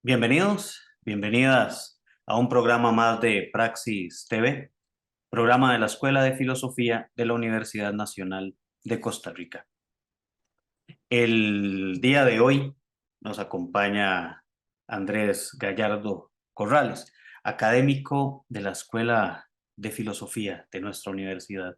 Bienvenidos, bienvenidas a un programa más de Praxis TV, programa de la Escuela de Filosofía de la Universidad Nacional de Costa Rica. El día de hoy nos acompaña Andrés Gallardo Corrales, académico de la Escuela de Filosofía de nuestra universidad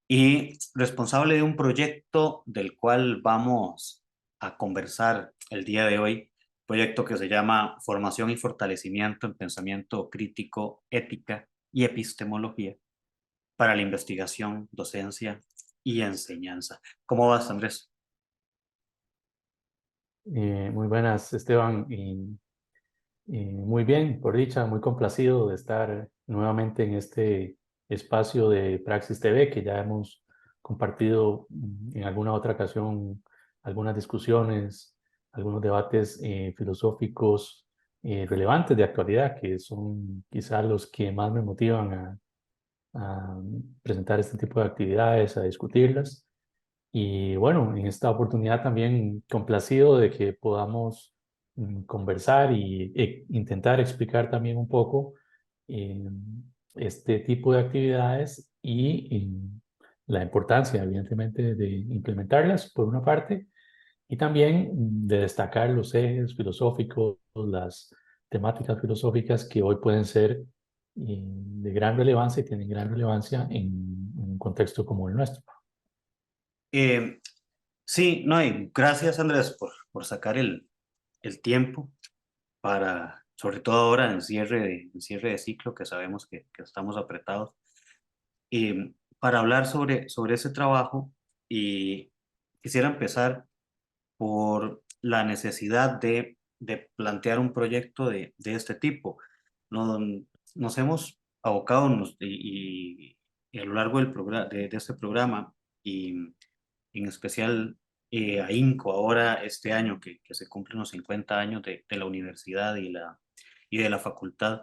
y responsable de un proyecto del cual vamos a conversar el día de hoy, proyecto que se llama Formación y Fortalecimiento en Pensamiento Crítico, Ética y Epistemología para la Investigación, Docencia y Enseñanza. ¿Cómo vas, Andrés? Muy buenas, Esteban. Muy bien, por dicha, muy complacido de estar nuevamente en este espacio de Praxis TV, que ya hemos compartido en alguna otra ocasión algunas discusiones, algunos debates filosóficos relevantes de actualidad, que son quizás los que más me motivan a presentar este tipo de actividades, a discutirlas. Y bueno, en esta oportunidad también complacido de que podamos conversar e intentar explicar también un poco eh, este tipo de actividades y la importancia, evidentemente, de implementarlas, por una parte, y también de destacar los ejes filosóficos, las temáticas filosóficas que hoy pueden ser de gran relevancia y tienen gran relevancia en un contexto como el nuestro. Eh, sí, no, y gracias, Andrés, por sacar el tiempo para, sobre todo ahora en cierre de ciclo, que sabemos que estamos apretados, para hablar sobre ese trabajo. Y quisiera empezar por la necesidad de plantear un proyecto de este tipo. Nos, nos hemos abocado y a lo largo de este programa, y en especial a INCO, ahora este año que se cumplen los 50 años de la universidad y de la facultad,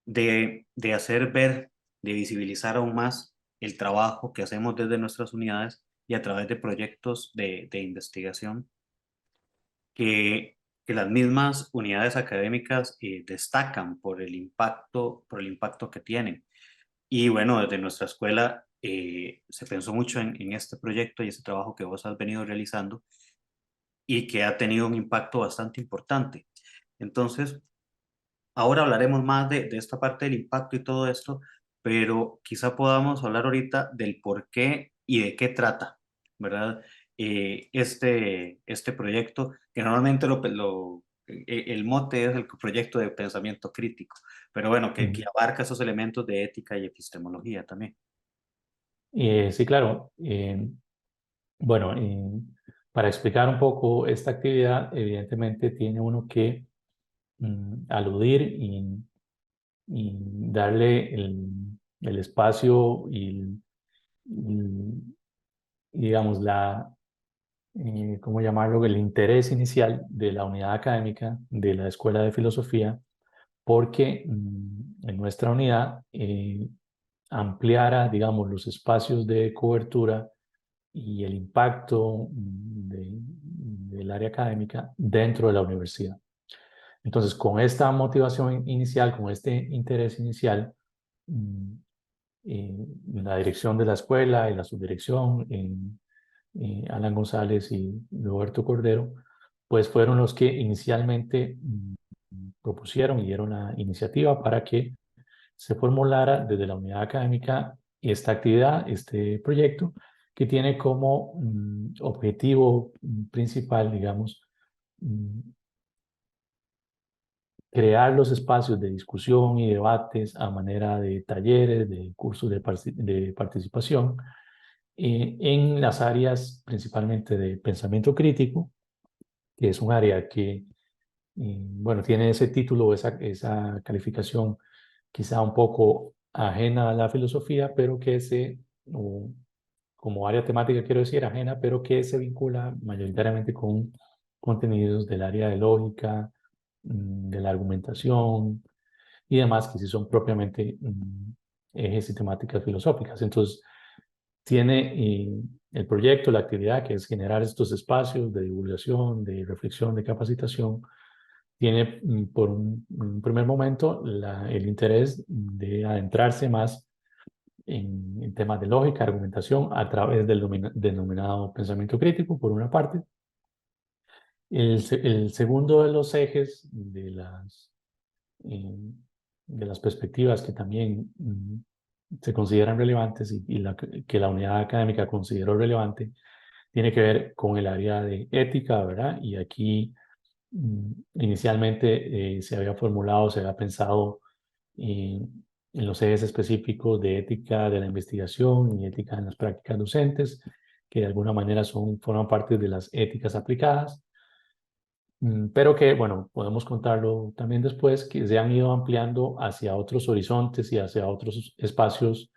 de hacer ver, de visibilizar aún más el trabajo que hacemos desde nuestras unidades y a través de proyectos de investigación que las mismas unidades académicas destacan por el impacto que tienen. Y bueno, desde nuestra escuela se pensó mucho en este proyecto y ese trabajo que vos has venido realizando y que ha tenido un impacto bastante importante. Entonces, ahora hablaremos más de esta parte del impacto y todo esto, pero quizá podamos hablar ahorita del por qué y de qué trata, ¿verdad? Este proyecto, que normalmente el mote es el proyecto de pensamiento crítico, pero bueno, que abarca esos elementos de ética y epistemología también. Sí, claro. Bueno, para explicar un poco esta actividad, evidentemente tiene uno que aludir y darle el espacio y, digamos, ¿cómo llamarlo? El interés inicial de la unidad académica de la Escuela de Filosofía, porque en nuestra unidad ampliara, digamos, los espacios de cobertura y el impacto del área académica dentro de la universidad. Entonces, con esta motivación inicial, con este interés inicial, mm, la dirección de la escuela y la subdirección, Alan González y Roberto Cordero, pues fueron los que inicialmente propusieron y dieron la iniciativa para que se formulara desde la unidad académica esta actividad, este proyecto, que tiene como objetivo principal, digamos, mm, crear los espacios de discusión y debates a manera de talleres, de cursos de participación en las áreas principalmente de pensamiento crítico, que es un área que, bueno, tiene ese título, esa calificación quizá un poco ajena a la filosofía, pero que o como área temática quiero decir, ajena, pero que se vincula mayoritariamente con contenidos del área de lógica, de la argumentación y demás, que sí son propiamente ejes y temáticas filosóficas. Entonces, tiene el proyecto, la actividad, que es generar estos espacios de divulgación, de reflexión, de capacitación tiene por un primer momento el interés de adentrarse más en temas de lógica, argumentación, a través del denominado pensamiento crítico, por una parte. El segundo de los ejes eh, de las perspectivas que también se consideran relevantes que la unidad académica consideró relevante, tiene que ver con el área de ética, ¿verdad? Y aquí inicialmente se había formulado, se había pensado en los ejes específicos de ética de la investigación y ética en las prácticas docentes, que de alguna manera forman parte de las éticas aplicadas, pero que, bueno, podemos contarlo también después, que se han ido ampliando hacia otros horizontes y hacia otros espacios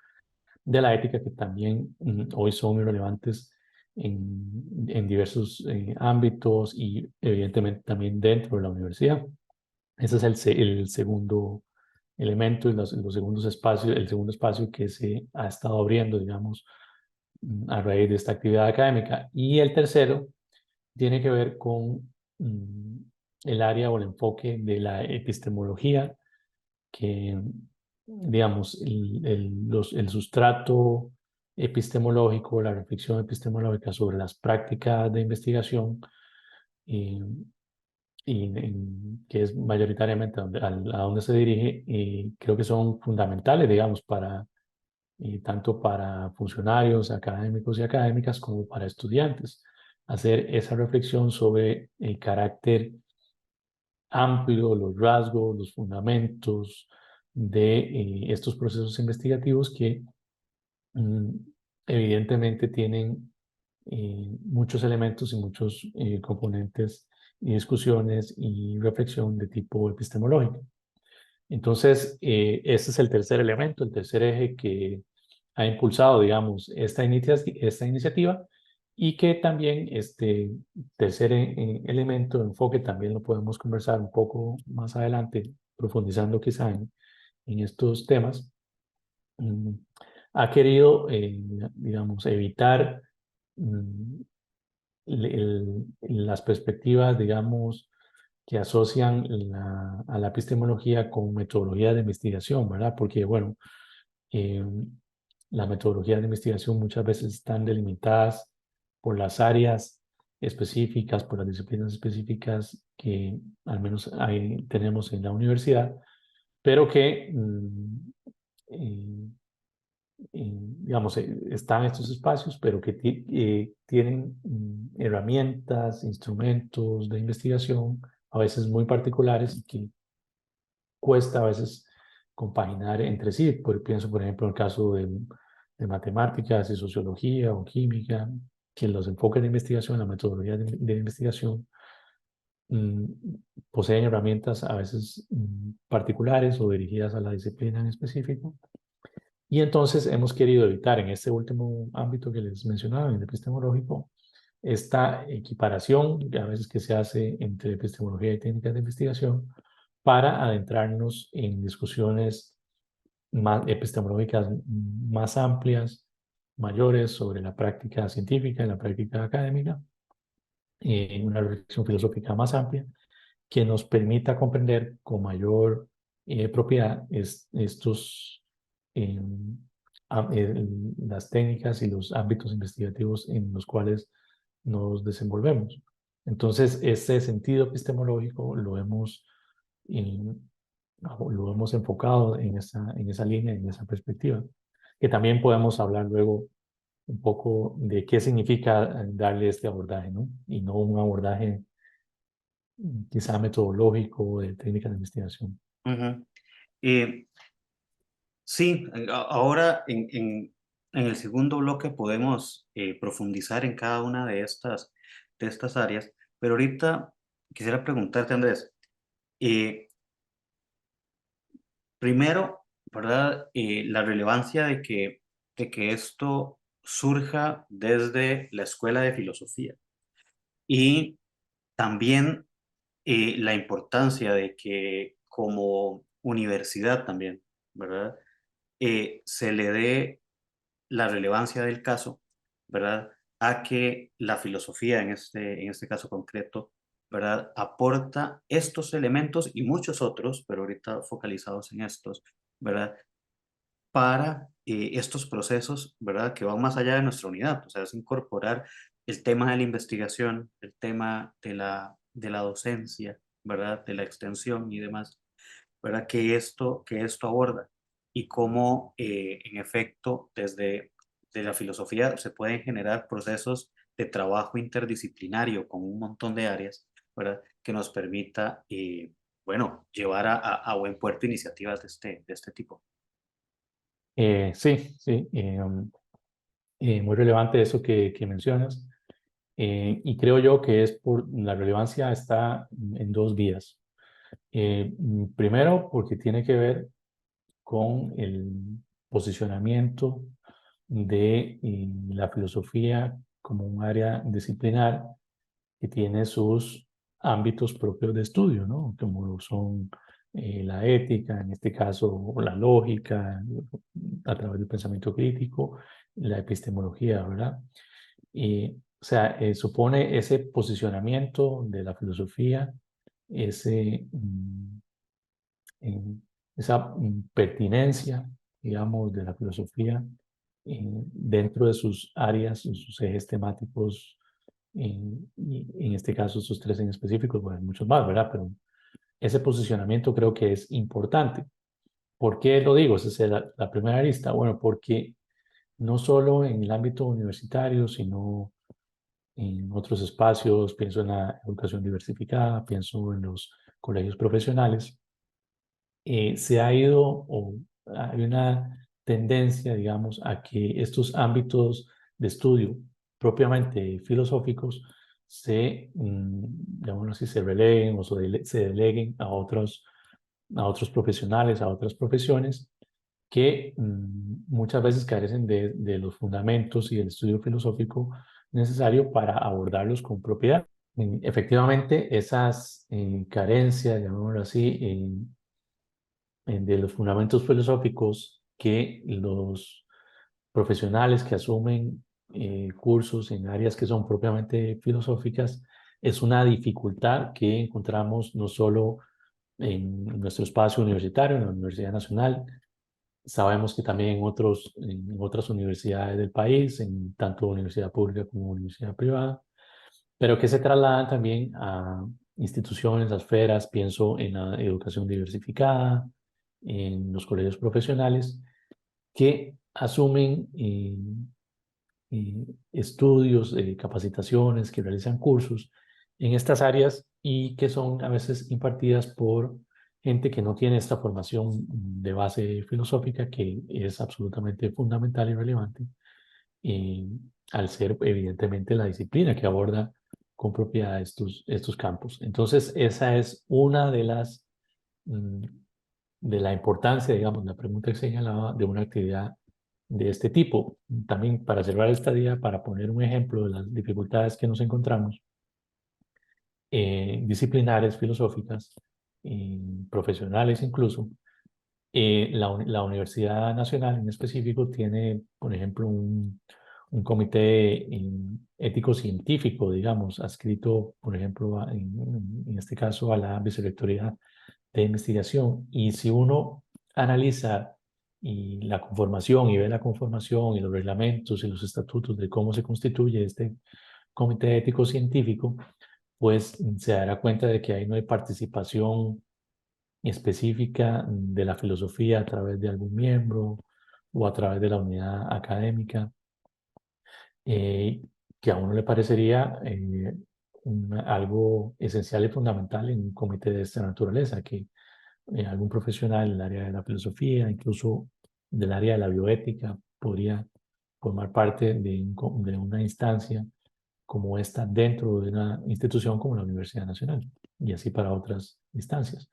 de la ética que también hoy son muy relevantes en diversos ámbitos y evidentemente también dentro de la universidad. Ese es el segundo elemento y los segundos espacios, el segundo espacio que se ha estado abriendo, digamos, a raíz de esta actividad académica. Y el tercero tiene que ver con el área o el enfoque de la epistemología, que, digamos, el sustrato epistemológico, la reflexión epistemológica sobre las prácticas de investigación, eh, que es mayoritariamente a donde se dirige, creo que son fundamentales, digamos, tanto para funcionarios académicos y académicas como para estudiantes. Hacer esa reflexión sobre el carácter amplio, los rasgos, los fundamentos de estos procesos investigativos que mm, evidentemente tienen muchos elementos y muchos componentes y discusiones y reflexión de tipo epistemológico. Entonces, ese es el tercer elemento, el tercer eje que ha impulsado, digamos, esta iniciativa y que también este tercer elemento, enfoque, también lo podemos conversar un poco más adelante, profundizando quizá en estos temas, mm, ha querido, digamos, evitar mm, las perspectivas, digamos, que asocian a la epistemología con metodología de investigación, ¿verdad? Porque, bueno, eh, las metodologías de investigación muchas veces están delimitadas por las áreas específicas, por las disciplinas específicas que al menos ahí tenemos en la universidad, pero que eh, digamos, están estos espacios, pero que tienen herramientas, instrumentos de investigación, a veces muy particulares y que cuesta a veces compaginar entre sí. Pienso, por ejemplo, en el caso de matemáticas y sociología o química, que los enfoques de investigación, la metodología de investigación, mm, poseen herramientas a veces particulares o dirigidas a la disciplina en específico. Y entonces hemos querido evitar en este último ámbito que les mencionaba, en el epistemológico, esta equiparación que a veces que se hace entre epistemología y técnicas de investigación para adentrarnos en discusiones más epistemológicas más amplias, mayores sobre la práctica científica y la práctica académica, una reflexión filosófica más amplia que nos permita comprender con mayor propiedad estos, eh, las técnicas y los ámbitos investigativos en los cuales nos desenvolvemos. Entonces, este sentido epistemológico eh, lo hemos enfocado en esa línea, en esa perspectiva, que también podemos hablar luego un poco de qué significa darle este abordaje, ¿no? Y no un abordaje quizá metodológico de técnicas de investigación. Ujú. Eh, sí, ahora en el segundo bloque podemos profundizar en cada una de estas áreas, pero ahorita quisiera preguntarte, Andrés, eh, primero, ¿verdad? La relevancia de que esto surja desde la escuela de filosofía y también la importancia de que como universidad también, ¿verdad? Se le dé la relevancia del caso, ¿verdad? A que la filosofía, en este caso concreto, ¿verdad? Aporta estos elementos y muchos otros, pero ahorita focalizados en estos, ¿verdad? Para estos procesos, ¿verdad? Que van más allá de nuestra unidad, o sea, es incorporar el tema de la investigación, el tema de la docencia, ¿verdad? De la extensión y demás, ¿verdad? Que esto aborda y cómo, en efecto, desde de la filosofía se pueden generar procesos de trabajo interdisciplinario con un montón de áreas, ¿verdad? Que nos permita, bueno, llevar a buen puerto iniciativas de este tipo. Sí, sí, muy relevante eso que mencionas. Y creo yo que es por la relevancia está en dos vías. Primero, porque tiene que ver con el posicionamiento de la filosofía como un área disciplinar que tiene sus ámbitos propios de estudio, ¿no? Como lo son la ética, en este caso, o la lógica, a través del pensamiento crítico, la epistemología, ¿verdad? O sea, supone ese posicionamiento de la filosofía, ese, esa pertinencia, digamos, de la filosofía dentro de sus áreas, sus ejes temáticos, y en este caso sus tres en específico, bueno, muchos más, ¿verdad? Pero ese posicionamiento creo que es importante. ¿Por qué lo digo? Esa es la primera lista. Bueno, porque no solo en el ámbito universitario, sino en otros espacios, pienso en la educación diversificada, pienso en los colegios profesionales, se ha ido o hay una tendencia, digamos, a que estos ámbitos de estudio propiamente filosóficos digamos así, se releguen o se deleguen a otros profesionales, a otras profesiones que muchas veces carecen de los fundamentos y del estudio filosófico necesario para abordarlos con propiedad. Efectivamente, esas carencias, llamémoslo así, de los fundamentos filosóficos que los profesionales que asumen cursos en áreas que son propiamente filosóficas, es una dificultad que encontramos no solo en nuestro espacio universitario, en la Universidad Nacional, sabemos que también en otras universidades del país, en tanto universidad pública como universidad privada, pero que se trasladan también a instituciones, a esferas, pienso en la educación diversificada, en los colegios profesionales, que asumen estudios, capacitaciones, que realizan cursos en estas áreas y que son a veces impartidas por gente que no tiene esta formación de base filosófica que es absolutamente fundamental y relevante, eh, al ser evidentemente la disciplina que aborda con propiedad estos campos. Entonces, esa es una de las mm, de la importancia, digamos, la pregunta que señalaba de una actividad de este tipo. También para cerrar esta día, para poner un ejemplo de las dificultades que nos encontramos, disciplinares, filosóficas, profesionales incluso, la Universidad Nacional en específico tiene, por ejemplo, un comité ético-científico, digamos, adscrito, por ejemplo, en este caso a la Vicerrectoría de Investigación. Y si uno analiza la conformación y ve la conformación y los reglamentos y los estatutos de cómo se constituye este comité ético-científico, pues se dará cuenta de que ahí no hay participación específica de la filosofía a través de algún miembro o a través de la unidad académica, eh, que a uno le parecería algo esencial y fundamental en un comité de esta naturaleza, que algún profesional del área de la filosofía, incluso del área de la bioética, podría formar parte de una instancia como esta dentro de una institución como la Universidad Nacional y así para otras instancias.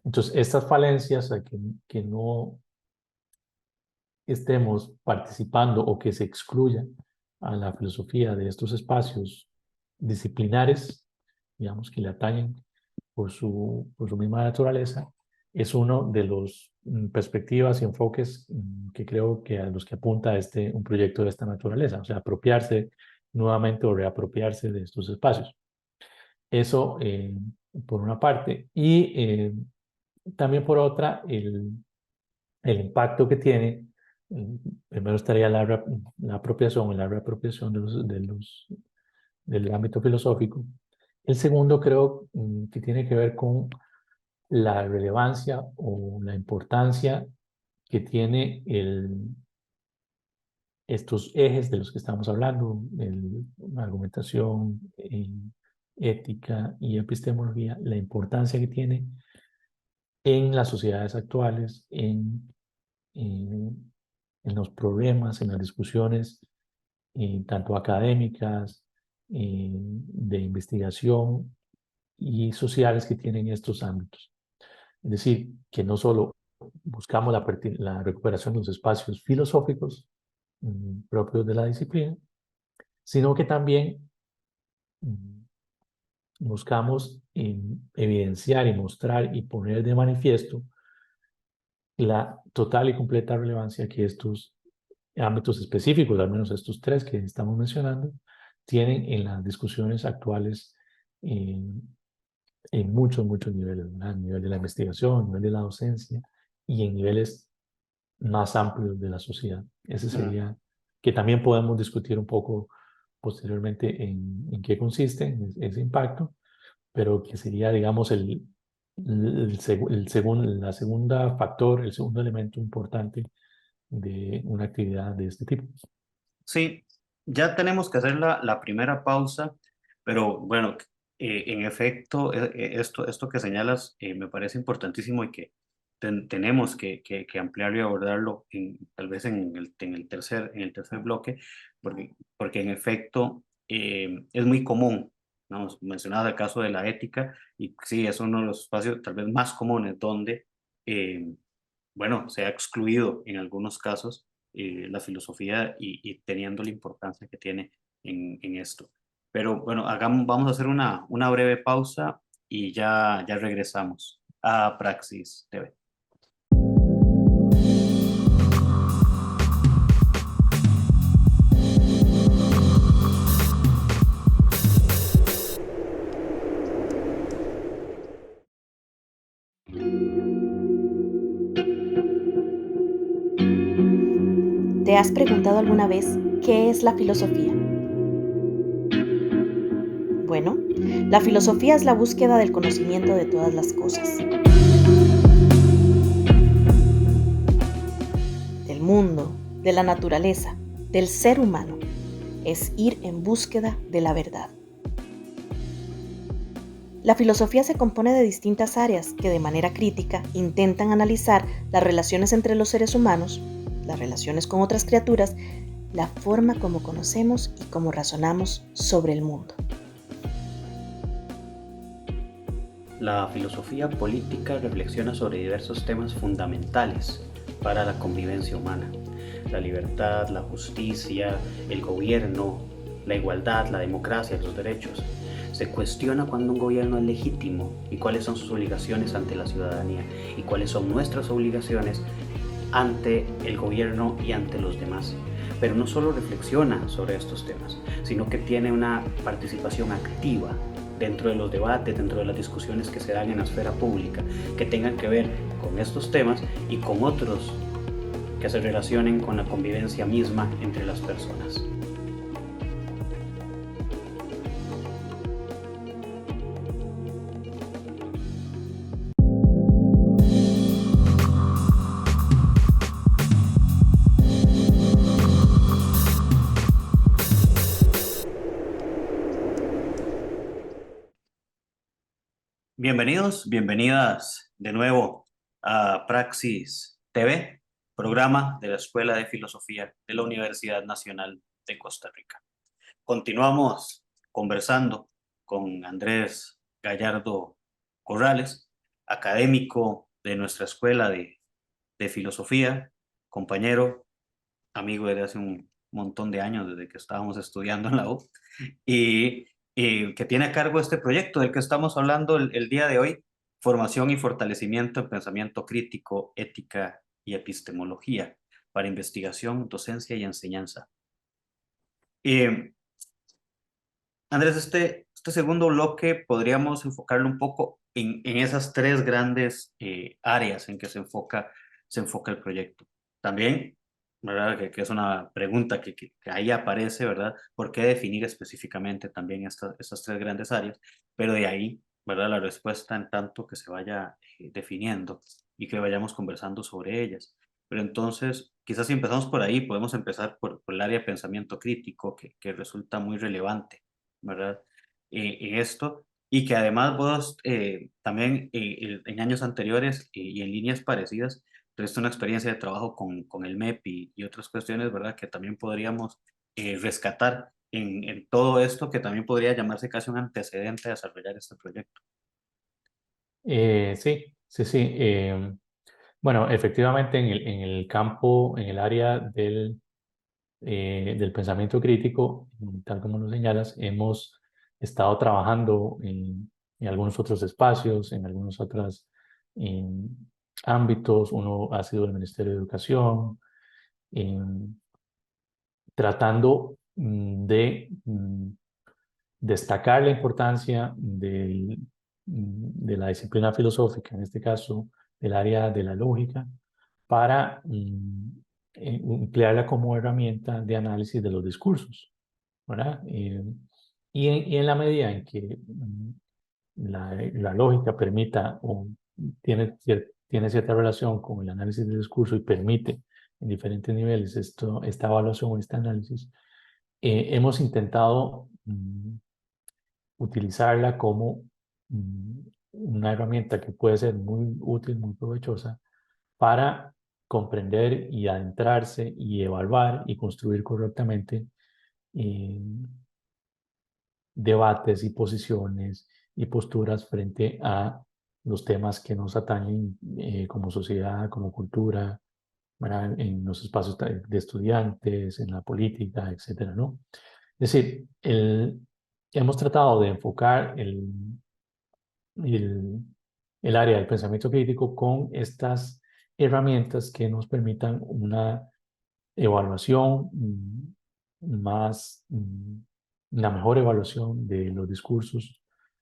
Entonces, estas falencias, que no estemos participando o que se excluya a la filosofía de estos espacios disciplinares, digamos, que le atañen por su misma naturaleza, es uno de los perspectivas y enfoques que creo que a los que apunta un proyecto de esta naturaleza, o sea, apropiarse nuevamente o reapropiarse de estos espacios. Eso por una parte. Y también por otra, el impacto que tiene, primero estaría la apropiación, la reapropiación del ámbito filosófico. El segundo creo que tiene que ver con la relevancia o la importancia que tiene estos ejes de los que estamos hablando, argumentación, ética y epistemología, la importancia que tiene en las sociedades actuales, en, en los problemas, en las discusiones, tanto académicas, de investigación y sociales que tienen estos ámbitos. Es decir, que no solo buscamos la recuperación de los espacios filosóficos propios de la disciplina, sino que también mm, buscamos evidenciar y mostrar y poner de manifiesto la total y completa relevancia que estos ámbitos específicos, al menos estos tres que estamos mencionando, tienen en las discusiones actuales en muchos niveles, ¿verdad? A nivel de la investigación, a nivel de la docencia y en niveles más amplios de la sociedad. Ese Mm. sería, que también podemos discutir un poco posteriormente en qué consiste ese impacto, pero que sería, digamos, la segunda factor, el segundo elemento importante de una actividad de este tipo. Sí, ya tenemos que hacer la primera pausa, pero bueno, en efecto, esto que señalas me parece importantísimo y que tenemos que ampliarlo y abordarlo tal vez en el tercer bloque, porque en efecto es muy común, ¿no? Mencionaba el caso de la ética, y sí, es uno de los espacios tal vez más comunes donde eh, bueno, se ha excluido en algunos casos la filosofía y teniendo la importancia que tiene en esto. Pero bueno, vamos a hacer una breve pausa y ya regresamos a Praxis TV. ¿Te has preguntado alguna vez qué es la filosofía? Bueno, la filosofía es la búsqueda del conocimiento de todas las cosas, del mundo, de la naturaleza, del ser humano. Es ir en búsqueda de la verdad. La filosofía se compone de distintas áreas que de manera crítica intentan analizar las relaciones entre los seres humanos, las relaciones con otras criaturas, la forma como conocemos y cómo razonamos sobre el mundo. La filosofía política reflexiona sobre diversos temas fundamentales para la convivencia humana: la libertad, la justicia, el gobierno, la igualdad, la democracia, los derechos. Se cuestiona cuándo un gobierno es legítimo y cuáles son sus obligaciones ante la ciudadanía y cuáles son nuestras obligaciones ante el gobierno y ante los demás. Pero no solo reflexiona sobre estos temas, sino que tiene una participación activa dentro de los debates, dentro de las discusiones que se dan en la esfera pública, que tengan que ver con estos temas y con otros que se relacionen con la convivencia misma entre las personas. Bienvenidos, bienvenidas de nuevo a Praxis TV, programa de la Escuela de Filosofía de la Universidad Nacional de Costa Rica. Continuamos conversando con Andrés Gallardo Corrales, académico de nuestra Escuela de Filosofía, compañero, amigo desde hace un montón de años, desde que estábamos estudiando en la U, y, y que tiene a cargo este proyecto del que estamos hablando el día de hoy: formación y fortalecimiento en pensamiento crítico, ética y epistemología para investigación, docencia y enseñanza. Andrés, este este segundo bloque podríamos enfocarlo un poco en esas tres grandes áreas en que se enfoca el proyecto. También, ¿verdad? Que es una pregunta que ahí aparece, ¿verdad? ¿Por qué definir específicamente también estas tres grandes áreas? Pero de ahí, ¿verdad? La respuesta en tanto que se vaya definiendo y que vayamos conversando sobre ellas. Pero entonces, quizás si empezamos por ahí, podemos empezar por el área de pensamiento crítico, que resulta muy relevante, ¿verdad? En esto, y que además vos también en años anteriores y en líneas parecidas, tuviste una experiencia de trabajo con el MEP y otras cuestiones, ¿verdad? Que también podríamos rescatar en todo esto, que también podría llamarse casi un antecedente a desarrollar este proyecto. Sí, sí, sí. Bueno, efectivamente en el campo, en el área del pensamiento crítico, tal como lo señalas, hemos estado trabajando en algunos otros espacios, en algunos otros ámbitos. Uno ha sido el Ministerio de Educación, tratando de destacar la importancia de la disciplina filosófica, en este caso del área de la lógica, para emplearla como herramienta de análisis de los discursos, ¿verdad? Y en la medida en que la lógica permita o tiene cierta relación con el análisis del discurso y permite en diferentes niveles esta evaluación o este análisis, hemos intentado utilizarla como una herramienta que puede ser muy útil, muy provechosa para comprender y adentrarse y evaluar y construir correctamente eh, debates y posiciones y posturas frente a los temas que nos atañen como sociedad, como cultura, ¿verdad? En los espacios de estudiantes, en la política, etcétera, ¿no? Es decir, hemos tratado de enfocar el, el área del pensamiento crítico con estas herramientas que nos permitan una evaluación una mejor evaluación de los discursos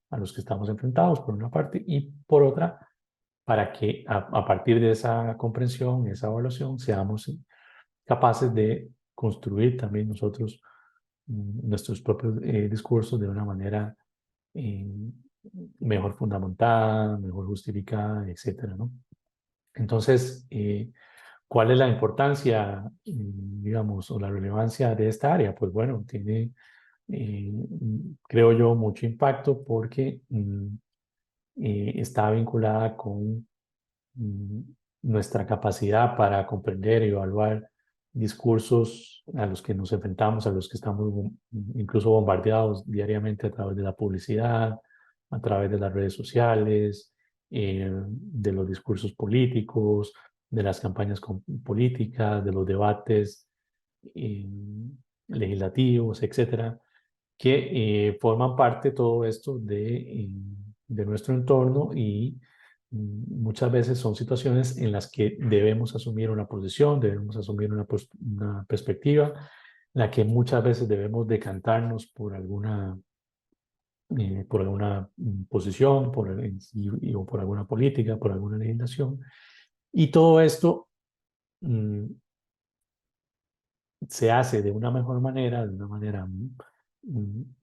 a los que estamos enfrentados, por una parte, y por otra, para que a partir de esa comprensión, esa evaluación, seamos capaces de construir también nosotros nuestros propios discursos de una manera eh, mejor fundamentada, mejor justificada, etcétera, ¿no? Entonces, ¿cuál es la importancia, digamos, o la relevancia de esta área? Pues bueno, tiene, eh, creo yo, mucho impacto porque está vinculada con mm, nuestra capacidad para comprender y evaluar discursos a los que nos enfrentamos, a los que estamos incluso bombardeados diariamente a través de la publicidad, a través de las redes sociales, de los discursos políticos, de las campañas políticas, de los debates eh, legislativos, etcétera, que forman parte todo esto de nuestro entorno y muchas veces son situaciones en las que debemos asumir una posición, debemos asumir una perspectiva, en la que muchas veces debemos decantarnos por alguna posición o por alguna política, por alguna legislación. Y todo esto mm, se hace de una mejor manera, de una manera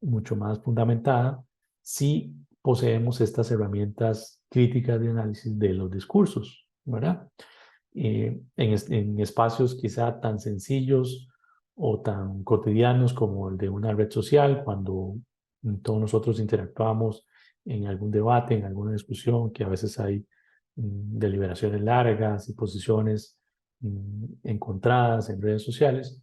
mucho más fundamentada, si poseemos estas herramientas críticas de análisis de los discursos, ¿verdad? En espacios quizá tan sencillos o tan cotidianos como el de una red social, cuando todos nosotros interactuamos en algún debate, en alguna discusión, que a veces hay deliberaciones largas y posiciones encontradas en redes sociales,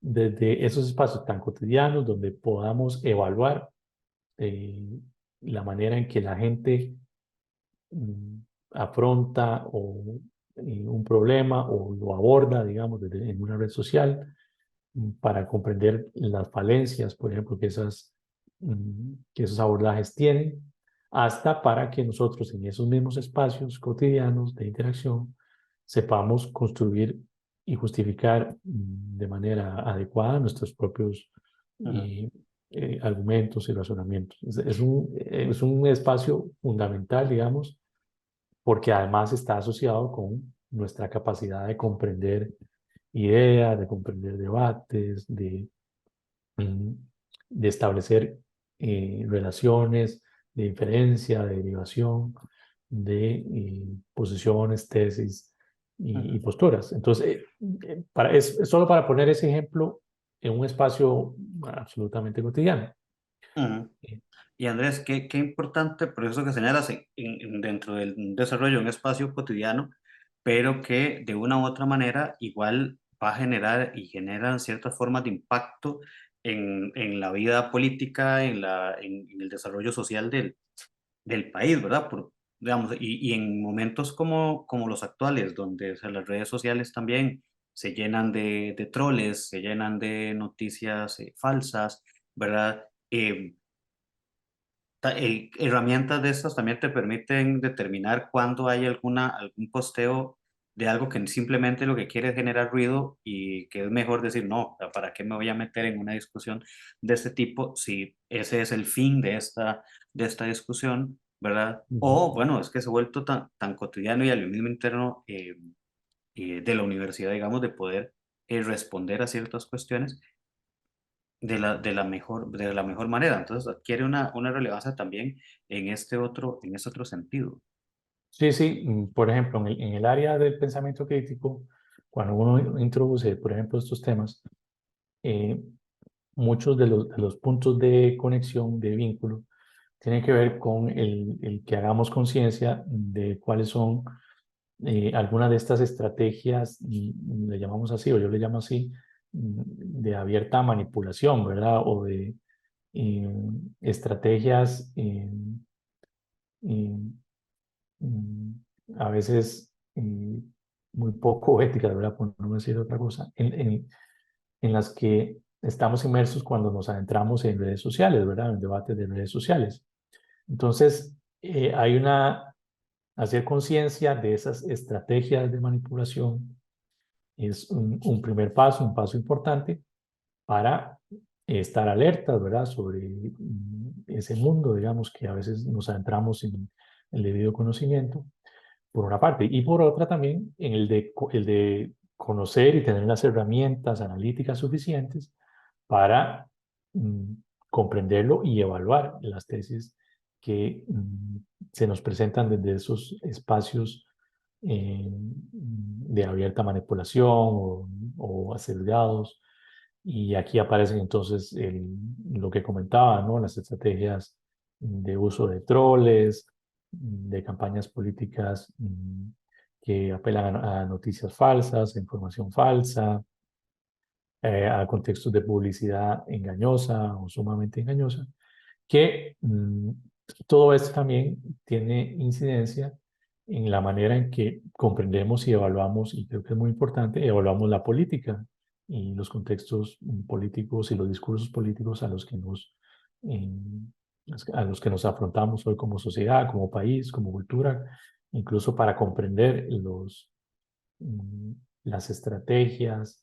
desde esos espacios tan cotidianos donde podamos evaluar eh, la manera en que la gente mm, afronta un problema o lo aborda, digamos, en una red social, para comprender las falencias, por ejemplo, que esos abordajes tienen, hasta para que nosotros en esos mismos espacios cotidianos de interacción sepamos construir y justificar de manera adecuada nuestros propios Ujú. argumentos y razonamientos. Es un espacio fundamental, digamos, porque además está asociado con nuestra capacidad de comprender ideas, de comprender debates, mm, de establecer relaciones de diferencia, de derivación, de posiciones, tesis y posturas. Entonces, es solo para poner ese ejemplo en un espacio absolutamente cotidiano. Ujú. Y Andrés, qué importante por eso que señalas dentro del desarrollo de un espacio cotidiano, pero que de una u otra manera igual va a generar y generan ciertas formas de impacto en la vida política, en el desarrollo social del país, ¿verdad? Digamos, y en momentos como los actuales, donde o sea, las redes sociales también se llenan de troles, se llenan de noticias falsas, ¿verdad? Herramientas de estas también te permiten determinar cuándo hay algún posteo de algo que simplemente lo que quiere es generar ruido y que es mejor decir, no, o sea, ¿para qué me voy a meter en una discusión de este tipo si ese es el fin de esta discusión, ¿verdad? Ujú. O bueno, es que se ha vuelto tan cotidiano y al mismo interno de la universidad, digamos, de poder responder a ciertas cuestiones de la mejor manera. Entonces adquiere una relevancia también en este otro sentido. Sí, sí, por ejemplo, en el área del pensamiento crítico, cuando uno introduce, por ejemplo, estos temas, eh, muchos de los puntos de conexión, de vínculo, tienen que ver con el que hagamos conciencia de cuáles son algunas de estas estrategias, le llamamos así, o yo le llamo así, de abierta manipulación, ¿verdad? O de eh, estrategias eh, mm, a veces muy poco éticas, ¿verdad? Por no decir otra cosa, en las que estamos inmersos cuando nos adentramos en redes sociales, ¿verdad? En debates de redes sociales. Entonces, hay hacer conciencia de esas estrategias de manipulación es un primer paso, un paso importante para estar alertas, ¿verdad? Sobre ese mundo, digamos, que a veces nos adentramos sin el debido conocimiento, por una parte, y por otra también en el de conocer y tener las herramientas analíticas suficientes para mm, comprenderlo y evaluar las tesis que se nos presentan desde esos espacios de abierta manipulación o asediados. Y aquí aparecen entonces lo que comentaba, ¿no? Las estrategias de uso de troles, de campañas políticas que apelan a noticias falsas, a información falsa, a contextos de publicidad engañosa o sumamente engañosa, que todo esto también tiene incidencia en la manera en que comprendemos y evaluamos, y creo que es muy importante, evaluamos la política y los contextos políticos y los discursos políticos eh, a los que nos afrontamos hoy como sociedad, como país, como cultura, incluso para comprender mm, las estrategias,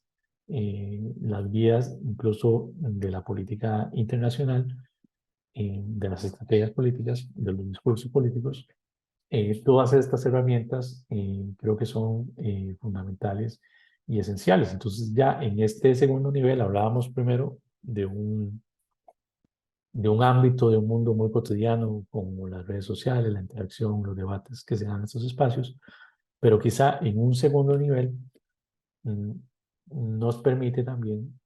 las vías incluso de la política internacional, de las estrategias políticas, de los discursos políticos. Todas estas herramientas creo que son fundamentales y esenciales. Entonces ya en este segundo nivel hablábamos primero de un ámbito, de un mundo muy cotidiano como las redes sociales, la interacción, los debates que se dan en estos espacios, pero quizá en un segundo nivel mm, nos permite también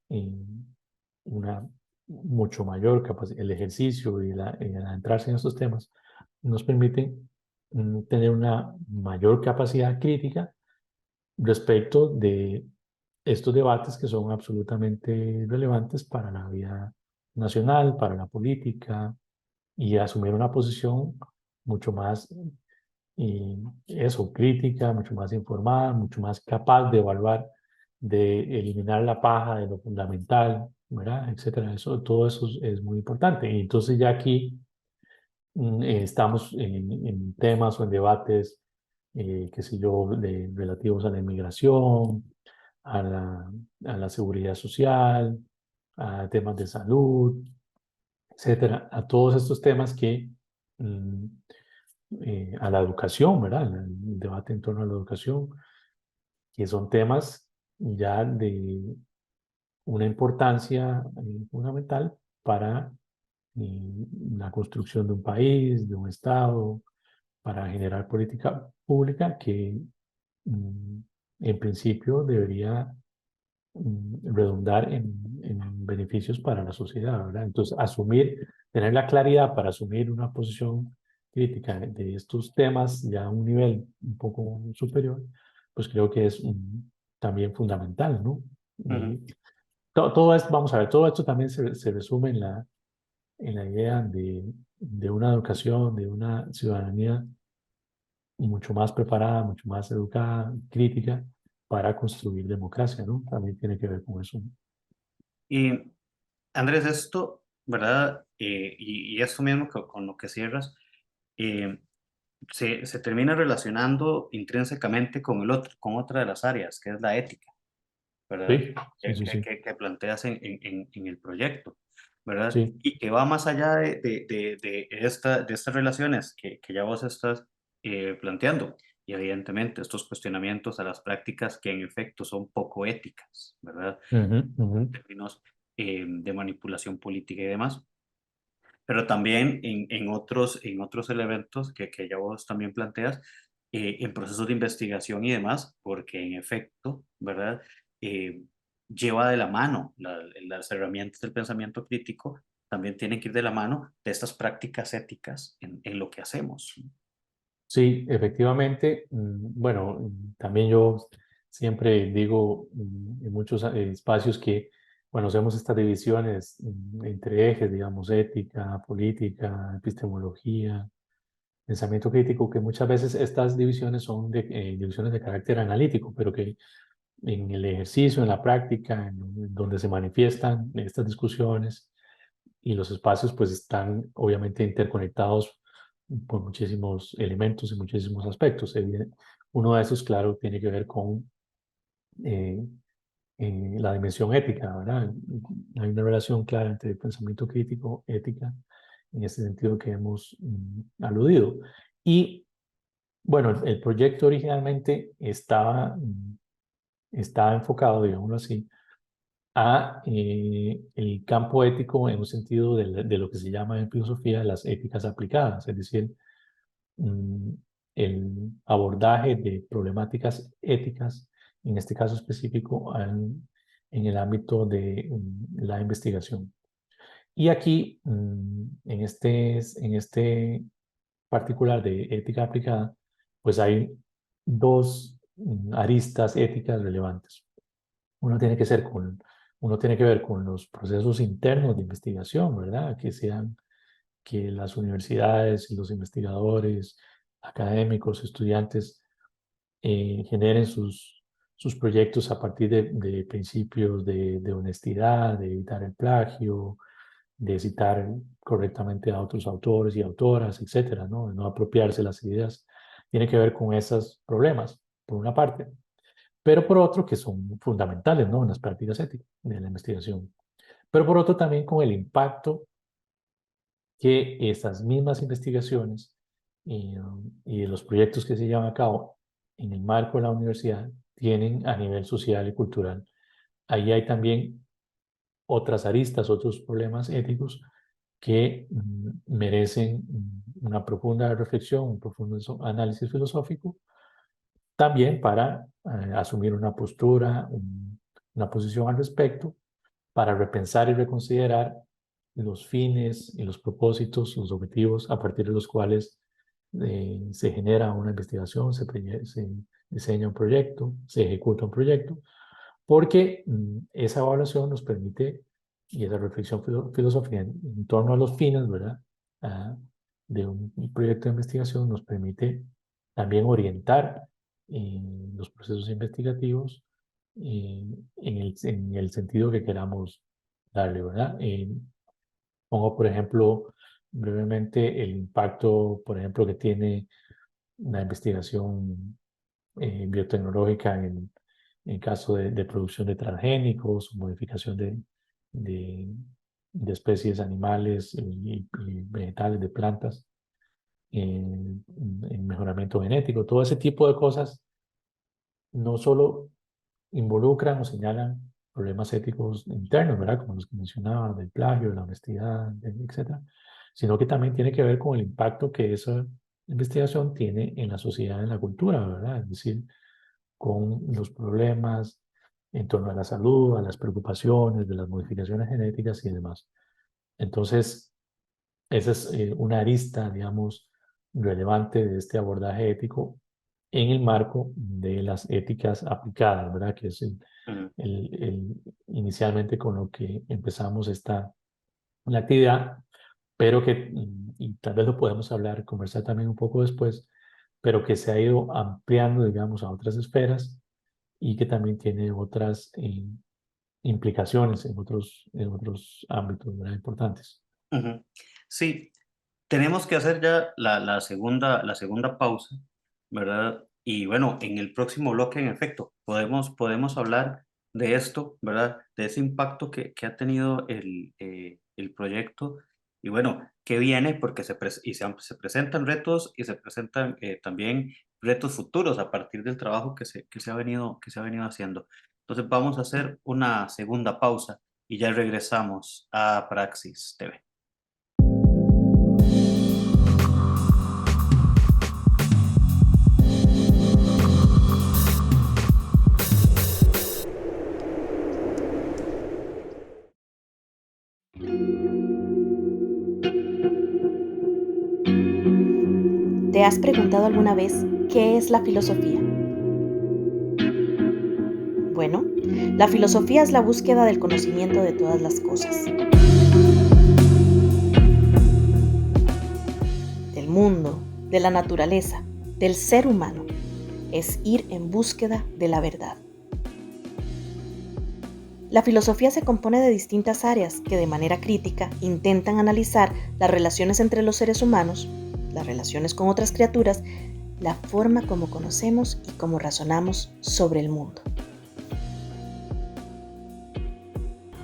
una mucho mayor capacidad, el ejercicio y el adentrarse en estos temas nos permite tener una mayor capacidad crítica respecto de estos debates que son absolutamente relevantes para la vida nacional, para la política, y asumir una posición mucho más crítica, mucho más informada, mucho más capaz de evaluar, de eliminar la paja de lo fundamental, ¿verdad? Etcétera. Todo eso es muy importante. Y entonces ya aquí estamos en temas o en debates, qué sé yo, relativos a la inmigración, a la seguridad social, a temas de salud, etcétera, a todos estos temas que, a la educación, ¿verdad? El debate en torno a la educación, que son temas ya de una importancia fundamental para la construcción de un país, de un Estado, para generar política pública que mm, en principio debería redundar en beneficios para la sociedad, ¿verdad? Entonces, tener la claridad para asumir una posición crítica de estos temas ya a un nivel un poco superior, pues creo que es también fundamental, ¿no? Ujú. Y todo esto, vamos a ver, todo esto también se resume en la idea de una educación, de una ciudadanía mucho más preparada, mucho más educada, crítica, para construir democracia, ¿no? También tiene que ver con eso. Y Andrés, esto, ¿verdad? Y esto mismo con lo que cierras, eh, se termina relacionando intrínsecamente con con otra de las áreas, que es la ética, ¿verdad? Sí, sí, sí, sí, Que planteas en el proyecto, ¿verdad? sí. Y que va más allá de estas relaciones que ya vos estás planteando. Y evidentemente estos cuestionamientos a las prácticas que en efecto son poco éticas, ¿verdad? Ujú, ujú. En términos de manipulación política y demás. Pero también en otros elementos que ya vos también planteas, en procesos de investigación y demás, porque en efecto, ¿verdad? Eh, lleva de la mano las herramientas del pensamiento crítico, también tienen que ir de la mano de estas prácticas éticas en lo que hacemos. Sí, efectivamente. Bueno, también yo siempre digo en muchos espacios que cuando hacemos estas divisiones entre ejes, digamos, ética, política, epistemología, pensamiento crítico, que muchas veces estas divisiones son divisiones de carácter analítico, pero que en el ejercicio, en la práctica, en donde se manifiestan estas discusiones y los espacios, pues están obviamente interconectados por muchísimos elementos y muchísimos aspectos. Uno de esos, claro, tiene que ver con eh, la dimensión ética, ¿verdad? Hay una relación clara entre pensamiento crítico, ética, en ese sentido que hemos aludido. Y bueno, el proyecto originalmente estaba enfocado, digámoslo así, a el campo ético en un sentido de lo que se llama en filosofía las éticas aplicadas, es decir, mm, el abordaje de problemáticas éticas, en este caso específico en el ámbito de la investigación. Y aquí, en este particular de ética aplicada, pues hay dos aristas éticas relevantes. Uno tiene que ser uno tiene que ver con los procesos internos de investigación, ¿verdad? Que las universidades y los investigadores, académicos, estudiantes, generen sus proyectos a partir de principios de honestidad, de evitar el plagio, de citar correctamente a otros autores y autoras, etcétera, ¿no? De no apropiarse las ideas. Tiene que ver con esos problemas, por una parte, pero por otro que son fundamentales, ¿no? En las prácticas éticas de la investigación. Pero por otro también con el impacto que estas mismas investigaciones y los proyectos que se llevan a cabo en el marco de la universidad tienen a nivel social y cultural. Ahí hay también otras aristas, otros problemas éticos que merecen una profunda reflexión, un profundo análisis filosófico, también para asumir una postura, una posición al respecto, para repensar y reconsiderar los fines y los propósitos, los objetivos a partir de los cuales se genera una investigación, se diseña un proyecto, se ejecuta un proyecto, porque esa evaluación nos permite, y esa reflexión filosófica en torno a los fines, ¿verdad? Ah, de un proyecto de investigación nos permite también orientar los procesos investigativos en el sentido que queramos darle, ¿verdad? Pongo, por ejemplo, brevemente el impacto, por ejemplo, que tiene la investigación biotecnológica en caso de producción de transgénicos, modificación de de especies animales y vegetales, de plantas, en mejoramiento genético, todo ese tipo de cosas no solo involucran o señalan problemas éticos internos, ¿verdad? Como los que mencionaba, del plagio, de la honestidad, etcétera, sino que también tiene que ver con el impacto que esa investigación tiene en la sociedad, en la cultura, ¿verdad? Es decir, con los problemas en torno a la salud, a las preocupaciones de las modificaciones genéticas y demás. Entonces, esa es una arista, digamos, relevante de este abordaje ético en el marco de las éticas aplicadas, ¿verdad? Que es Ujú, inicialmente con lo que empezamos la actividad, pero que, y tal vez lo podemos hablar, conversar también un poco después, pero que se ha ido ampliando, digamos, a otras esferas y que también tiene otras implicaciones en otros ámbitos, ¿verdad? Importantes. ujú. Sí, tenemos que hacer ya la segunda pausa, ¿verdad? Y bueno, en el próximo bloque, en efecto, podemos hablar de esto, ¿verdad? De ese impacto que ha tenido el proyecto y bueno, que viene porque se presentan retos y se presentan también retos futuros a partir del trabajo que se ha venido haciendo. Entonces vamos a hacer una segunda pausa y ya regresamos a Praxis TV. ¿Te has preguntado alguna vez qué es la filosofía? Bueno, la filosofía es la búsqueda del conocimiento de todas las cosas, del mundo, de la naturaleza, del ser humano. Es ir en búsqueda de la verdad. La filosofía se compone de distintas áreas que de manera crítica intentan analizar las relaciones entre los seres humanos, las relaciones con otras criaturas, la forma como conocemos y cómo razonamos sobre el mundo.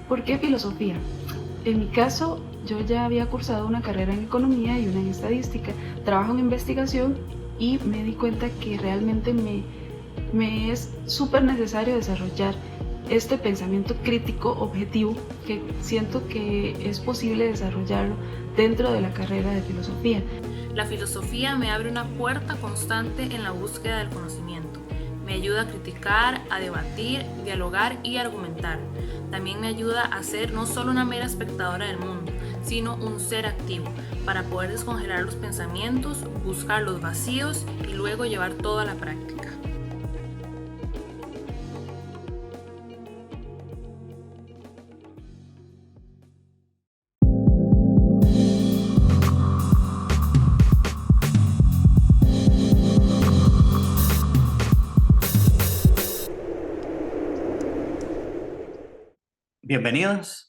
¿Por qué filosofía? En mi caso, yo ya había cursado una carrera en economía y una en estadística. Trabajo en investigación y me di cuenta que realmente me es súper necesario desarrollar este pensamiento crítico objetivo que siento que es posible desarrollarlo dentro de la carrera de filosofía. La filosofía me abre una puerta constante en la búsqueda del conocimiento. Me ayuda a criticar, a debatir, dialogar y argumentar. También me ayuda a ser no solo una mera espectadora del mundo, sino un ser activo, para poder descongelar los pensamientos, buscar los vacíos y luego llevar todo a la práctica.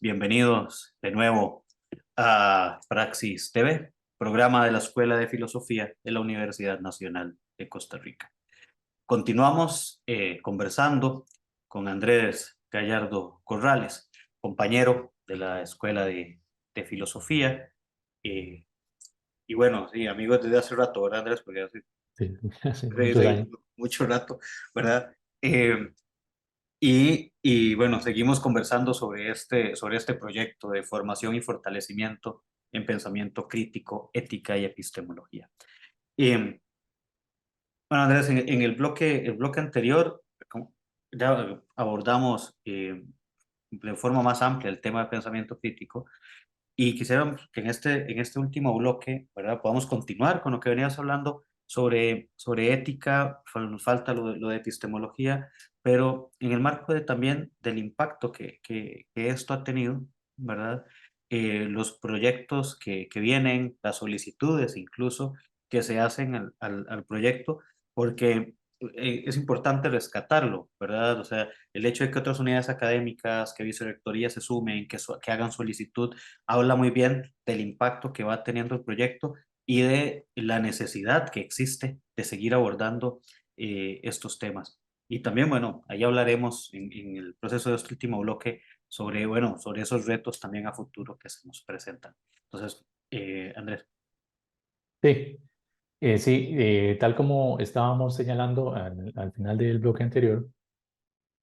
Bienvenidos de nuevo a Praxis TV, programa de la Escuela de Filosofía de la Universidad Nacional de Costa Rica. Continuamos conversando con Andrés Gallardo Corrales, compañero de la Escuela de Filosofía. eh, y bueno, sí, amigos desde hace rato, ¿verdad, Andrés? Porque Sí, hace hace, muchos años. mucho rato, ¿verdad? Y bueno, seguimos conversando sobre este proyecto de formación y fortalecimiento en pensamiento crítico, ética y epistemología. Bueno, Andrés, en el bloque anterior ya abordamos de forma más amplia el tema de pensamiento crítico y quisiéramos que en este último bloque, ¿verdad? Podamos continuar con lo que venías hablando sobre ética, nos falta lo de epistemología, pero en el marco también del impacto que esto ha tenido, ¿verdad? Los proyectos que vienen, las solicitudes incluso que se hacen al proyecto, porque es importante rescatarlo, ¿verdad? O sea, el hecho de que otras unidades académicas, que vicerrectorías se sumen, que hagan solicitud, habla muy bien del impacto que va teniendo el proyecto y de la necesidad que existe de seguir abordando estos temas. Y también, bueno, ahí hablaremos en el proceso de este último bloque bueno, sobre esos retos también a futuro que se nos presentan. Entonces, Andrés. Sí, sí, tal como estábamos señalando al final del bloque anterior,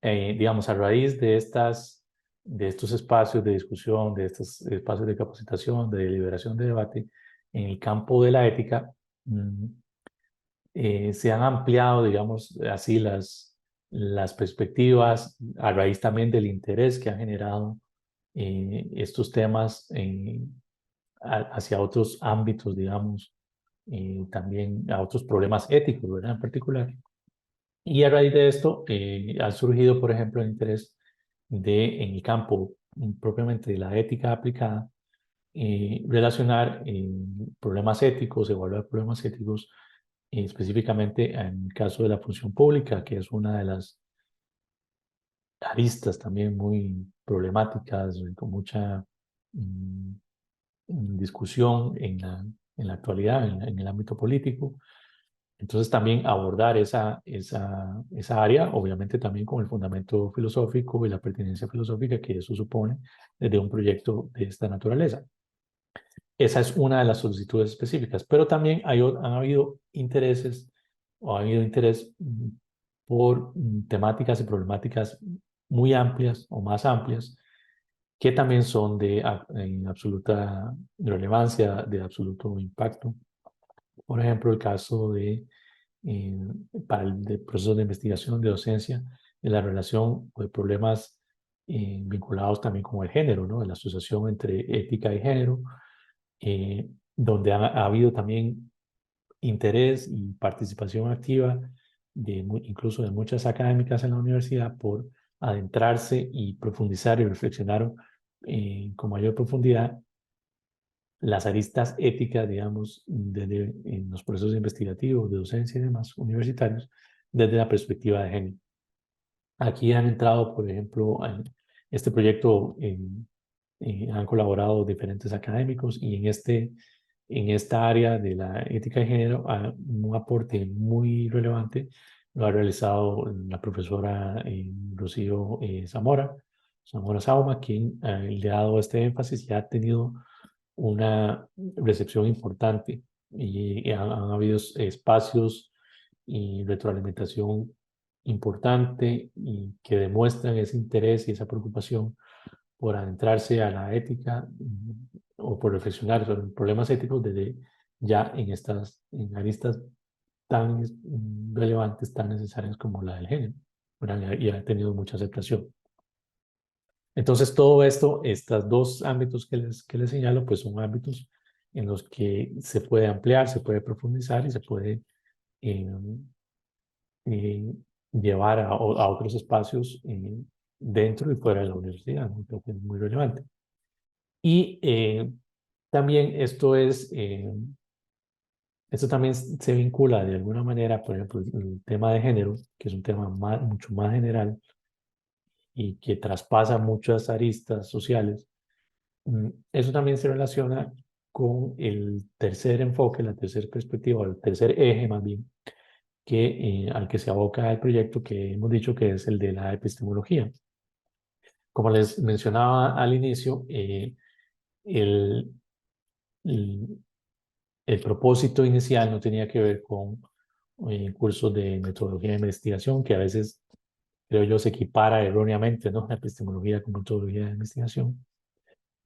digamos, a raíz de estos espacios de discusión, de estos espacios de capacitación, de deliberación, de debate, en el campo de la ética, se han ampliado, digamos, así las perspectivas a raíz también del interés que han generado estos temas hacia otros ámbitos, digamos, también a otros problemas éticos, ¿verdad? En particular. Y a raíz de esto ha surgido, por ejemplo, el interés en el campo propiamente de la ética aplicada, relacionar problemas éticos, evaluar problemas éticos, específicamente en el caso de la función pública, que es una de las aristas también muy problemáticas, con mucha mm, discusión en la actualidad, en el ámbito político. Entonces también abordar esa área, obviamente también con el fundamento filosófico y la pertinencia filosófica que eso supone desde un proyecto de esta naturaleza. Esa es una de las solicitudes específicas, pero también han habido intereses o ha habido interés por temáticas y problemáticas muy amplias o más amplias que también son de absoluta relevancia, de absoluto impacto. Por ejemplo, el caso eh, para el proceso de investigación de docencia, de la relación de problemas vinculados también con el género, ¿no? La asociación entre ética y género, donde ha habido también interés y participación activa incluso de muchas académicas en la universidad por adentrarse y profundizar y reflexionar con mayor profundidad las aristas éticas, digamos, en los procesos investigativos, de docencia y demás universitarios, desde la perspectiva de género. Aquí han entrado, por ejemplo, en este proyecto han colaborado diferentes académicos y en esta área de la ética de género un aporte muy relevante lo ha realizado la profesora Rocío Zamora Sauma, quien le ha dado este énfasis y ha tenido una recepción importante y han habido espacios y retroalimentación importante y que demuestran ese interés y esa preocupación por adentrarse a la ética o por reflexionar sobre problemas éticos desde ya en aristas tan relevantes, tan necesarias como la del género, ¿verdad? Y ha tenido mucha aceptación. Entonces, todo esto, estos dos ámbitos que les señalo, pues son ámbitos en los que se puede ampliar, se puede profundizar y se puede eh, llevar a otros espacios dentro y fuera de la universidad, ¿no? Creo que es muy relevante. Y también esto también se vincula de alguna manera, por ejemplo, el tema de género, que es un tema mucho más general y que traspasa muchas aristas sociales. Eso también se relaciona con el tercer enfoque, la tercera perspectiva, o el tercer eje más bien, al que se aboca el proyecto que hemos dicho que es el de la epistemología. Como les mencionaba al inicio, el, el, el propósito inicial no tenía que ver con cursos de metodología de investigación, que a veces, creo yo, se equipara erróneamente, ¿no? La epistemología con metodología de investigación,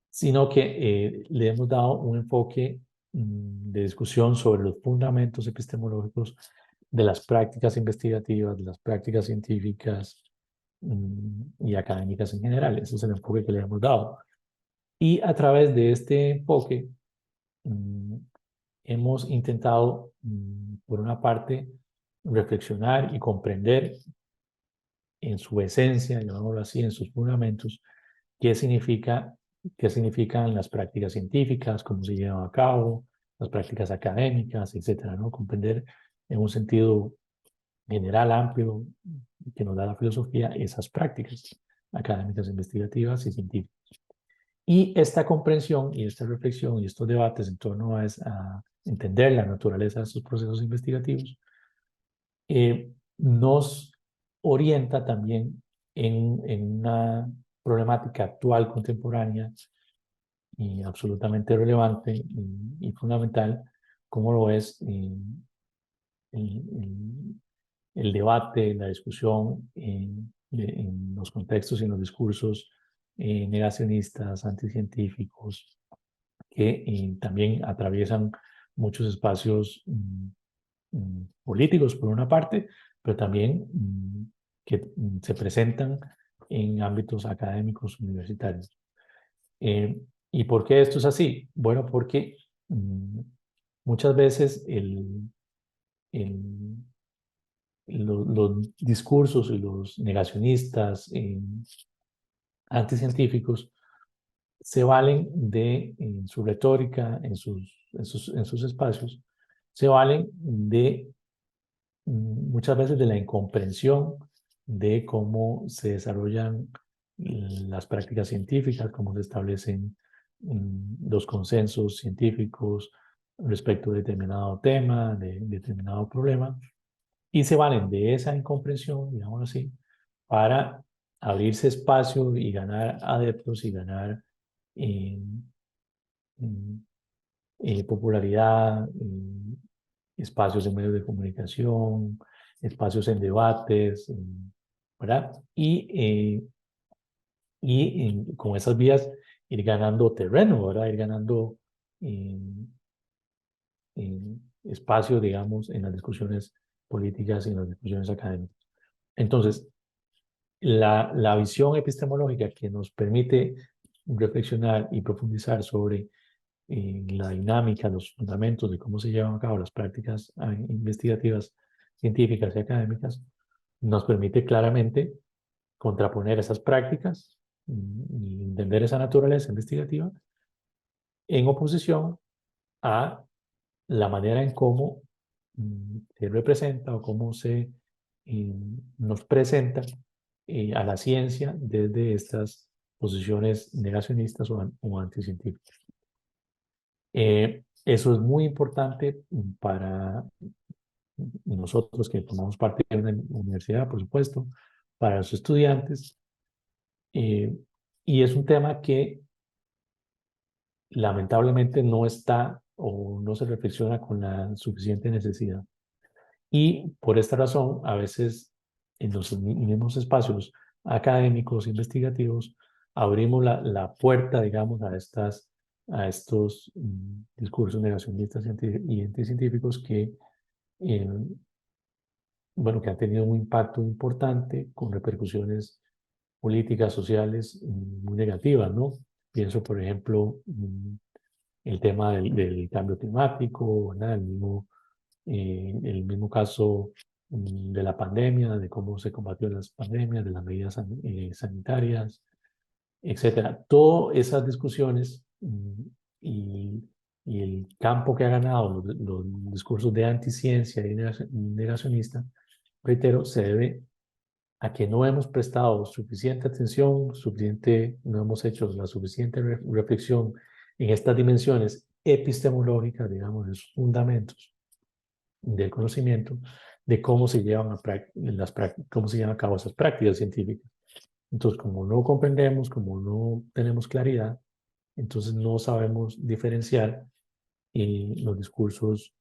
sino que le hemos dado un enfoque de discusión sobre los fundamentos epistemológicos de las prácticas investigativas, de las prácticas científicas y académicas en general. Ese es el enfoque que le hemos dado. Y a través de este enfoque hemos intentado, por una parte, reflexionar y comprender en su esencia, llamémoslo así, en sus fundamentos, qué significan las prácticas científicas, cómo se llevan a cabo, las prácticas académicas, etcétera, ¿no? Comprender en un sentido general, amplio, que nos da la filosofía, esas prácticas académicas, investigativas y científicas. Y esta comprensión y esta reflexión y estos debates en torno a entender la naturaleza de estos procesos investigativos nos orienta también en una problemática actual, contemporánea y absolutamente relevante y fundamental, como lo es el, el debate, la discusión en los contextos y en los discursos negacionistas, anticientíficos, que también atraviesan muchos espacios políticos por una parte, pero también que se presentan en ámbitos académicos universitarios. ¿Y por qué esto es así? Bueno, porque muchas veces los discursos y los negacionistas anticientíficos se valen de, en su retórica, en sus espacios, se valen de muchas veces de la incomprensión de cómo se desarrollan las prácticas científicas, cómo se establecen los consensos científicos respecto de determinado tema, de determinado problema, y se valen de esa incomprensión, digamos así, para abrirse espacio y ganar adeptos y ganar eh, popularidad, espacios en medios de comunicación, espacios en debates, ¿verdad? Y con esas vías ir ganando terreno, ¿verdad? Ir ganando espacio, digamos, en las discusiones políticas y en las discusiones académicas. Entonces, la visión epistemológica que nos permite reflexionar y profundizar sobre la dinámica, los fundamentos de cómo se llevan a cabo las prácticas investigativas, científicas y académicas, nos permite claramente contraponer esas prácticas y entender esa naturaleza investigativa en oposición a la manera en cómo se representa o cómo se nos presenta a la ciencia desde estas posiciones negacionistas o anticientíficas. Eso es muy importante para nosotros que formamos parte de una universidad, por supuesto, para los estudiantes, y es un tema que lamentablemente no está o no se reflexiona con la suficiente necesidad. Y por esta razón, a veces en los mismos espacios académicos, investigativos, abrimos la puerta, digamos, a estos discursos negacionistas y anticientíficos que, bueno, que han tenido un impacto importante con repercusiones políticas, sociales muy negativas, ¿no? Pienso, por ejemplo, el tema del cambio climático, ¿verdad? El mismo caso de la pandemia, de cómo se combatió las pandemias, de las medidas sanitarias, etcétera. Todas esas discusiones y, y el campo que ha ganado los discursos de anticiencia y negacionista, reitero, se debe a que no hemos prestado suficiente atención, no hemos hecho la suficiente reflexión en estas dimensiones epistemológicas, digamos, los fundamentos del conocimiento, de cómo se cómo se llevan a cabo esas prácticas científicas. Entonces, como no comprendemos, como no tenemos claridad, entonces no sabemos diferenciar los discursos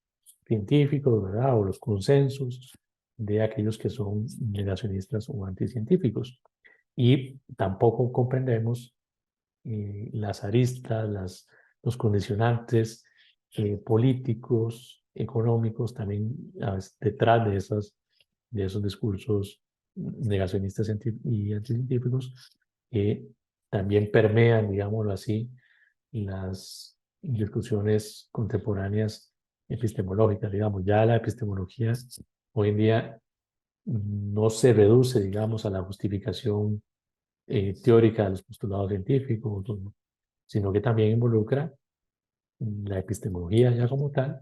científicos, ¿verdad? O los consensos de aquellos que son negacionistas o anticientíficos. Y tampoco comprendemos las aristas, los condicionantes políticos, económicos, también detrás de esos discursos negacionistas y anticientíficos, que también permean, digámoslo así, las discusiones contemporáneas epistemológicas, digamos. Ya la epistemología hoy en día no se reduce, digamos, a la justificación teórica de los postulados científicos, sino que también involucra la epistemología ya como tal,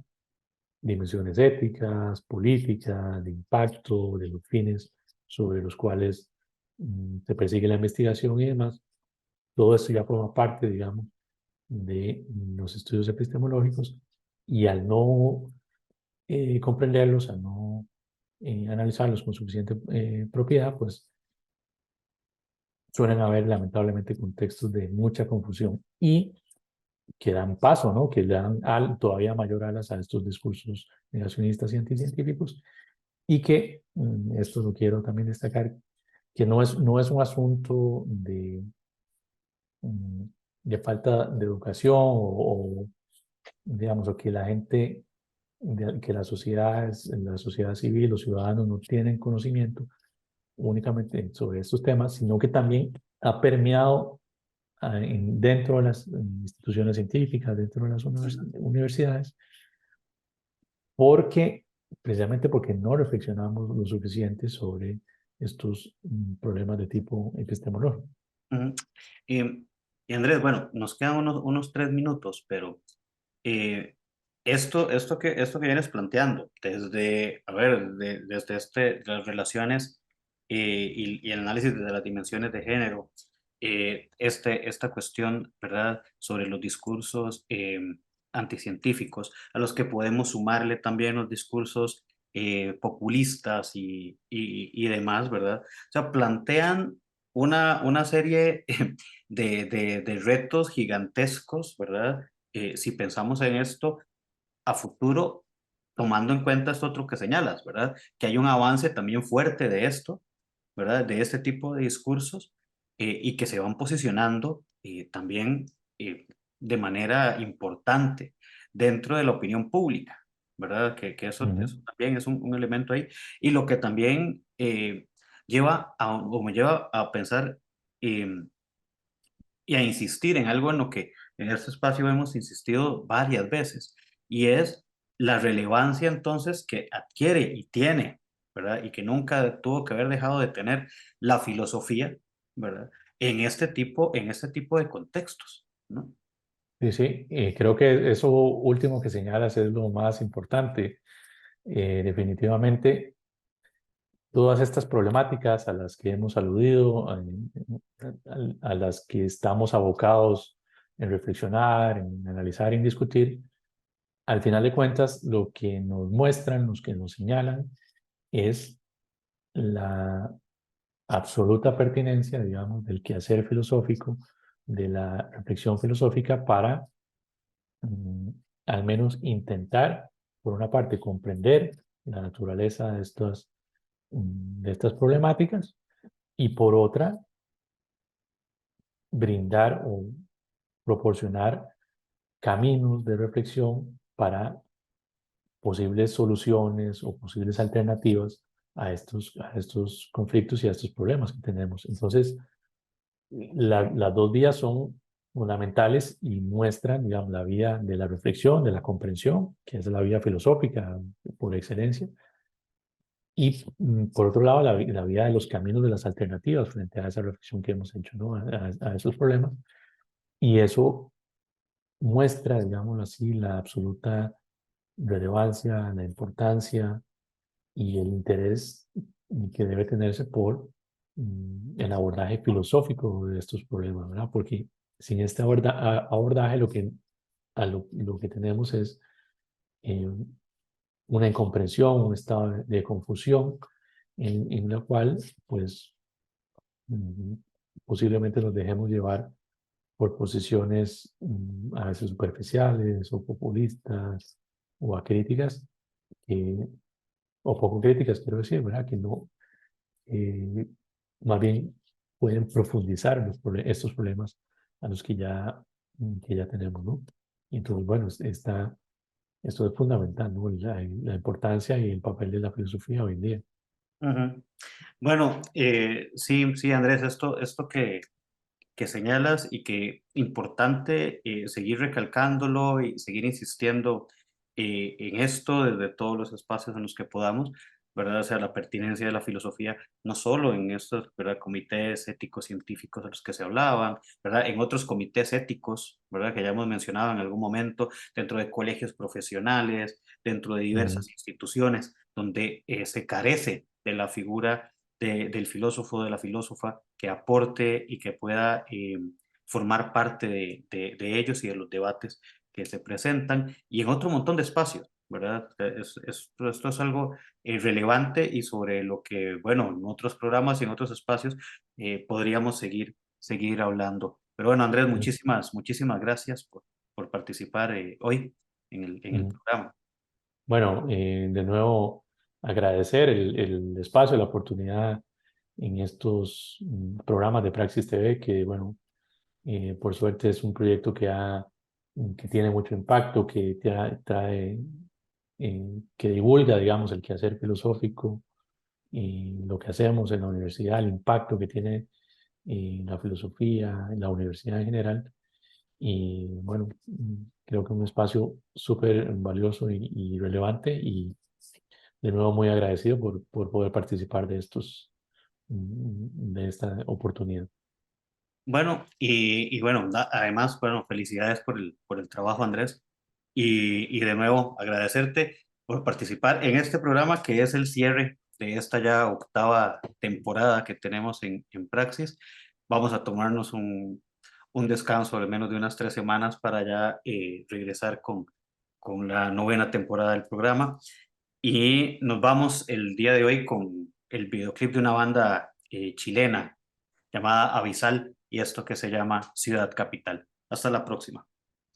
dimensiones éticas, políticas, de impacto, de los fines sobre los cuales se persigue la investigación y demás. Todo esto ya forma parte, digamos, de los estudios epistemológicos, y al no comprenderlos, al no analizarlos con suficiente propiedad, pues suelen haber lamentablemente contextos de mucha confusión y que dan paso, ¿no? Que le dan todavía mayor alas a estos discursos negacionistas y anticientíficos y que, esto lo quiero también destacar, que no es un asunto de falta de educación digamos, o que la gente, que la sociedad civil, los ciudadanos no tienen conocimiento únicamente sobre estos temas, sino que también ha permeado dentro de las instituciones científicas, dentro de las universidades, precisamente porque no reflexionamos lo suficiente sobre estos problemas de tipo epistemológico. Ujú. Y Andrés, bueno, nos quedan unos 3 minutos, pero esto que vienes planteando, desde, a ver, desde las relaciones y el análisis de las dimensiones de género, esta cuestión, ¿verdad?, sobre los discursos anticientíficos, a los que podemos sumarle también los discursos populistas y demás, ¿verdad? O sea, plantean una serie de retos gigantescos, ¿verdad? Si pensamos en esto a futuro, tomando en cuenta esto otro que señalas, ¿verdad? Que hay un avance también fuerte de esto, ¿verdad? De este tipo de discursos y que se van posicionando también de manera importante dentro de la opinión pública, ¿verdad? Que eso también es un elemento ahí. Y lo que también me lleva a pensar y a insistir en algo en lo que en este espacio hemos insistido varias veces, y es la relevancia entonces que adquiere y tiene, ¿verdad? Y que nunca tuvo que haber dejado de tener la filosofía, ¿verdad? En este tipo de contextos, ¿no? Sí, sí, creo que eso último que señalas es lo más importante. Definitivamente, todas estas problemáticas a las que hemos aludido, a las que estamos abocados en reflexionar, en analizar, en discutir, al final de cuentas, lo que nos muestran, los que nos señalan, es la absoluta pertinencia, digamos, del quehacer filosófico, de la reflexión filosófica para al menos intentar, por una parte, comprender la naturaleza de estas problemáticas y por otra, brindar o proporcionar caminos de reflexión para posibles soluciones o posibles alternativas a estos conflictos y a estos problemas que tenemos. Entonces, las dos vías son fundamentales y muestran, digamos, la vía de la reflexión, de la comprensión, que es la vía filosófica por excelencia, y por otro lado, la vía de los caminos de las alternativas frente a esa reflexión que hemos hecho, ¿no? A esos problemas. Y eso muestra, digámoslo así, la absoluta relevancia, la importancia y el interés que debe tenerse por el abordaje filosófico de estos problemas, ¿verdad? Porque sin este abordaje lo que tenemos es una incomprensión, un estado de confusión en la cual, pues, posiblemente nos dejemos llevar por posiciones a veces superficiales o populistas o acríticas, o poco críticas, quiero decir, ¿verdad? Que no, más bien pueden profundizar estos problemas a los que ya tenemos, ¿no? Entonces, bueno, esto es fundamental, ¿no? La importancia y el papel de la filosofía hoy en día. Ujú. Bueno, sí, Andrés, esto que señalas y que importante seguir recalcándolo y seguir insistiendo en esto desde todos los espacios en los que podamos, ¿verdad? O sea, la pertinencia de la filosofía, no solo en estos, ¿verdad?, comités éticos científicos de los que se hablaban, ¿verdad?, en otros comités éticos, ¿verdad?, que ya hemos mencionado en algún momento, dentro de colegios profesionales, dentro de diversas instituciones, donde se carece de la figura del filósofo, de la filósofa, que aporte y que pueda formar parte de ellos y de los debates que se presentan, y en otro montón de espacios, ¿verdad? Esto es algo relevante y sobre lo que, bueno, en otros programas y en otros espacios podríamos seguir hablando. Pero bueno, Andrés, muchísimas gracias por participar hoy en el Mm. programa. Bueno, de nuevo agradecer el espacio, la oportunidad en estos programas de Praxis TV, que bueno, por suerte es un proyecto que tiene mucho impacto, que trae, que divulga, digamos, el quehacer filosófico y lo que hacemos en la universidad, el impacto que tiene la filosofía en la universidad en general. Y bueno, creo que un espacio súper valioso y relevante y de nuevo muy agradecido por poder participar de esta oportunidad. Bueno, y bueno, además, bueno, felicidades por el trabajo, Andrés. Y de nuevo, agradecerte por participar en este programa que es el cierre de esta ya octava temporada que tenemos en Praxis. Vamos a tomarnos un descanso de menos de unas 3 semanas para ya regresar con la novena temporada del programa. Y nos vamos el día de hoy con el videoclip de una banda chilena llamada Avisal y esto que se llama Ciudad Capital. Hasta la próxima.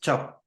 Chao.